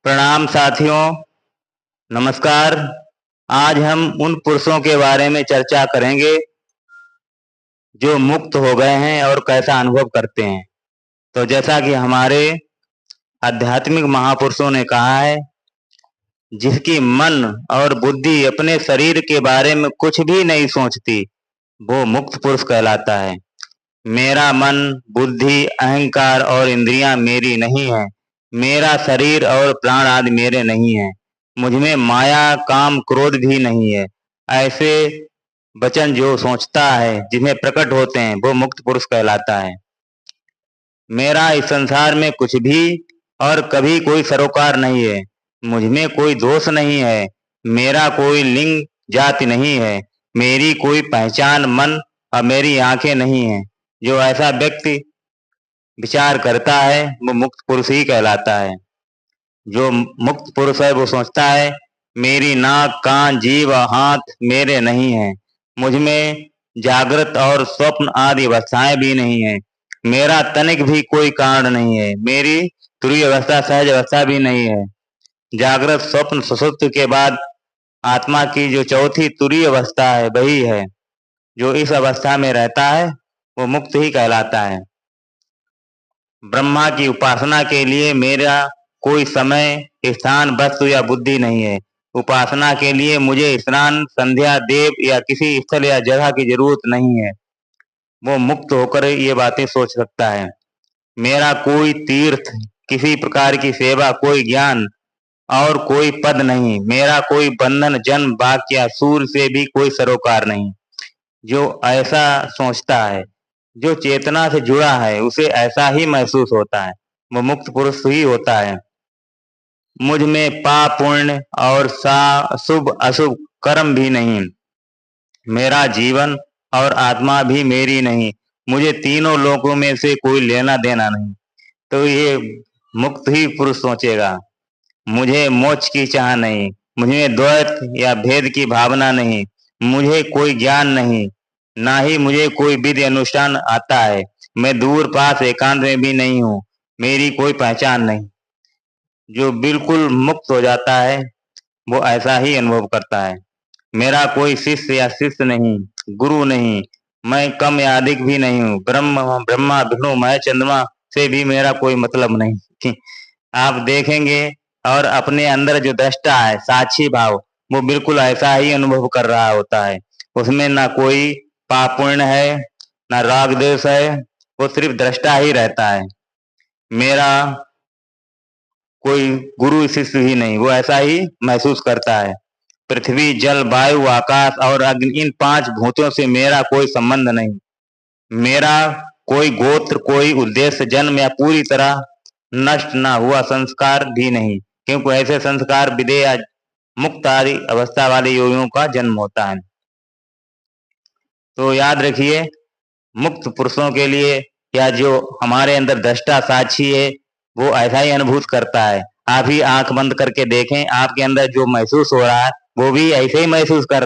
प्रणाम साथियों, नमस्कार। आज हम उन पुरुषों के बारे में चर्चा करेंगे जो मुक्त हो गए हैं और कैसा अनुभव करते हैं। तो जैसा कि हमारे आध्यात्मिक महापुरुषों ने कहा है, जिसकी मन और बुद्धि अपने शरीर के बारे में कुछ भी नहीं सोचती, वो मुक्त पुरुष कहलाता है। मेरा मन, बुद्धि, अहंकार और इंद्रियां मेरी नहीं है। मेरा शरीर और प्राण आदि मेरे नहीं है। मुझमें माया, काम, क्रोध भी नहीं है। ऐसे वचन जो सोचता है, जिन्हें प्रकट होते हैं, वो मुक्त पुरुष कहलाता है। मेरा इस संसार में कुछ भी और कभी कोई सरोकार नहीं है। मुझमें कोई दोष नहीं है। मेरा कोई लिंग जाति नहीं है। मेरी कोई पहचान मन और मेरी आंखें नहीं है। जो ऐसा व्यक्ति विचार करता है, वो मुक्त पुरुष ही कहलाता है। जो मुक्त पुरुष है वो सोचता है, मेरी नाक, कान, जीभ और हाथ मेरे नहीं है। मुझमें जागृत और स्वप्न आदि अवस्थाएं भी नहीं है। मेरा तनिक भी कोई कारण नहीं है। मेरी तुरीय अवस्था, सहज अवस्था भी नहीं है। जागृत, स्वप्न, सुषुप्ति के बाद आत्मा की जो चौथी तुरीय अवस्था है, वही है। जो इस अवस्था में रहता है वो मुक्त ही कहलाता है। ब्रह्मा की उपासना के लिए मेरा कोई समय, स्थान, वस्तु या बुद्धि नहीं है। उपासना के लिए मुझे स्नान, संध्या, देव या किसी स्थल या जगह की जरूरत नहीं है। वो मुक्त होकर ये बातें सोच सकता है। मेरा कोई तीर्थ, किसी प्रकार की सेवा, कोई ज्ञान और कोई पद नहीं। मेरा कोई बंधन, जन्म, वाक्य या सूर्य से भी कोई सरोकार नहीं। जो ऐसा सोचता है, जो चेतना से जुड़ा है, उसे ऐसा ही महसूस होता है। वो मुक्त पुरुष ही होता है। मुझ में पाप, पुण्य और शुभ अशुभ कर्म भी नहीं। मेरा जीवन और आत्मा भी मेरी नहीं। मुझे तीनों लोकों में से कोई लेना देना नहीं। तो ये मुक्त ही पुरुष सोचेगा। मुझे मोक्ष की चाह नहीं। मुझे द्वैत या भेद की भावना नहीं। मुझे कोई ज्ञान नहीं, ना ही मुझे कोई विधि अनुष्ठान आता है। मैं दूर पास एकांत में भी नहीं हूँ। मेरी कोई पहचान नहीं। जो बिल्कुल मुक्त हो जाता है वो ऐसा ही अनुभव करता है। मेरा कोई शिष्य या शिष्य नहीं, गुरु नहीं। मैं कम या अधिक भी नहीं हूँ। ब्रह्मा, विष्णु, महेश, चंद्रमा से भी मेरा कोई मतलब नहीं। आप देखेंगे और अपने अंदर जो दृष्टा है, साक्षी भाव, वो बिल्कुल ऐसा ही अनुभव कर रहा होता है। उसमें ना कोई पाप पुण्य है, ना राग द्वेष है। वो सिर्फ दृष्टा ही रहता है। मेरा कोई गुरु शिष्य ही नहीं, वो ऐसा ही महसूस करता है। पृथ्वी, जल, वायु, आकाश और अग्नि, इन 5 भूतों से मेरा कोई संबंध नहीं। मेरा कोई गोत्र, कोई उद्देश्य, जन्म या पूरी तरह नष्ट ना हुआ संस्कार भी नहीं, क्योंकि ऐसे संस्कार विदेह या मुक्त आदि अवस्था वाले योगियों का जन्म होता है। तो याद रखिए, मुक्त पुरुषों के लिए या जो हमारे अंदर दृष्टा साक्षी है, वो ऐसा ही अनुभूत करता है। आप ही आंख बंद करके देखें, आपके अंदर जो महसूस हो रहा है वो भी ऐसे ही महसूस कर